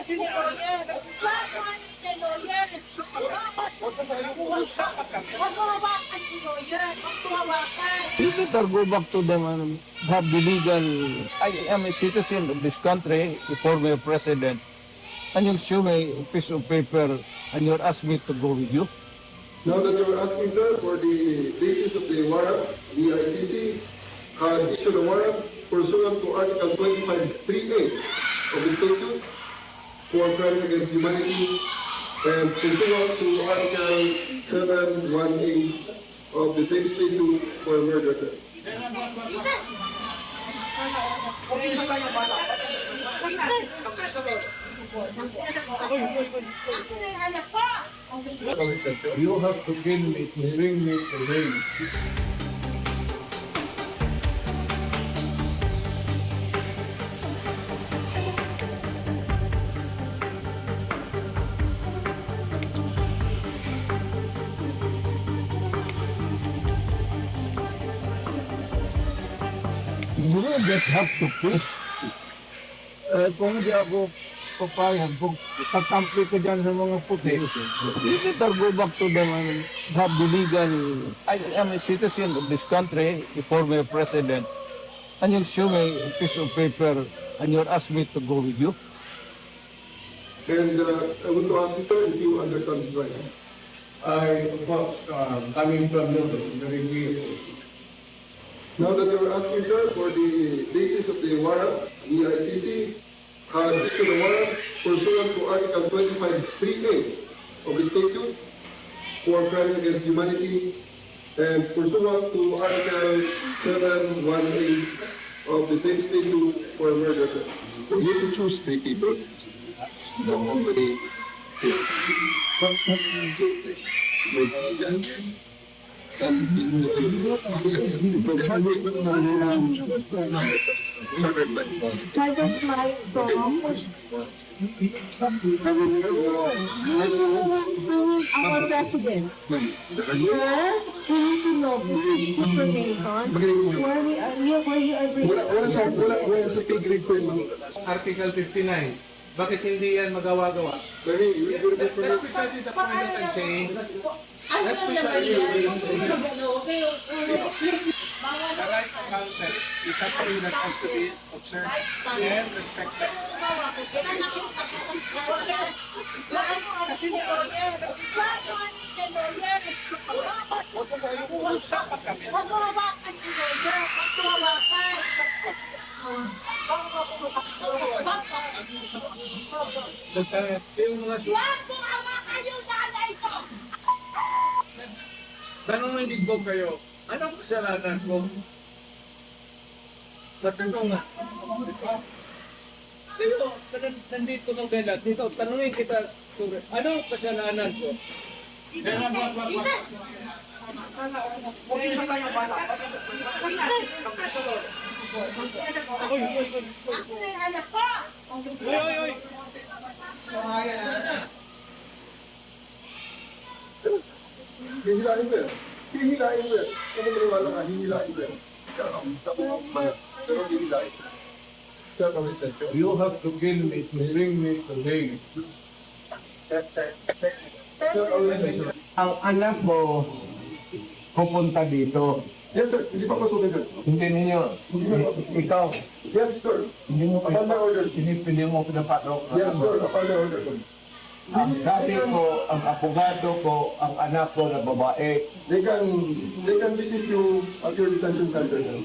You better go back to them and have the legal. I am a citizen of this country, a former president, and you show me a piece of paper and you're asking me to go with you. Now that you're asking, sir, for the basis of the warrant, the ICC had issued a warrant pursuant to Article 25(3)(a) of the statute for crime against humanity and pursuant to Article 718 of the same statute for murder. You have to kill me to bring me to rain. You don't just have to push. Kung hindi ako papayag, kung tatampi ka dyan sa mga puti, you better go back to them and have the legal. I am a citizen of this country, a former president, and you show me a piece of paper and you're asking me to go with you. And I want to ask you, sir, if you understand this right. I was coming from very weird. Now that you're asking, sir, for the basis of the warrant, the ICC had issued a warrant pursuant to Article 25(3)(a) of the statute for crime against humanity and pursuant to Article 718 of the same statute for murder. You need to choose 3 people. The only Private life from our president. Sir, we need to know this information where you are bringing. Wala sa pay-grade ko yun. Article 59. Bakit hindi yan magawa-gawa? Very, very That's different. precisely the point that I'm saying. That's precisely the right of counsel is something that has to be observed and respected. Yung mga tanongin din po kayo, anong kasalanan ko? Tatanong nga. Kayo, nandito ng kailan. Dito, tanongin kita, anong kasalanan ko? Hihilain mo yan. Hihilain mo yan. Ano maniwala ka? Hihilain mo yan. Pero hihilain. Sir, committed yun. You have to kill me to bring me to rain. Ang anak mo pupunta dito. Yes, sir. Hindi pa pasukin, sir. Hindi ninyo. Ikaw. Yes, sir. Hindi mo Upon my order. Hindi mo pinapatok. Yes, sir. Upon my order. Ang sabi ko, ang abogado ko, ang anak ko na babae, They can visit you at your detention center, sir.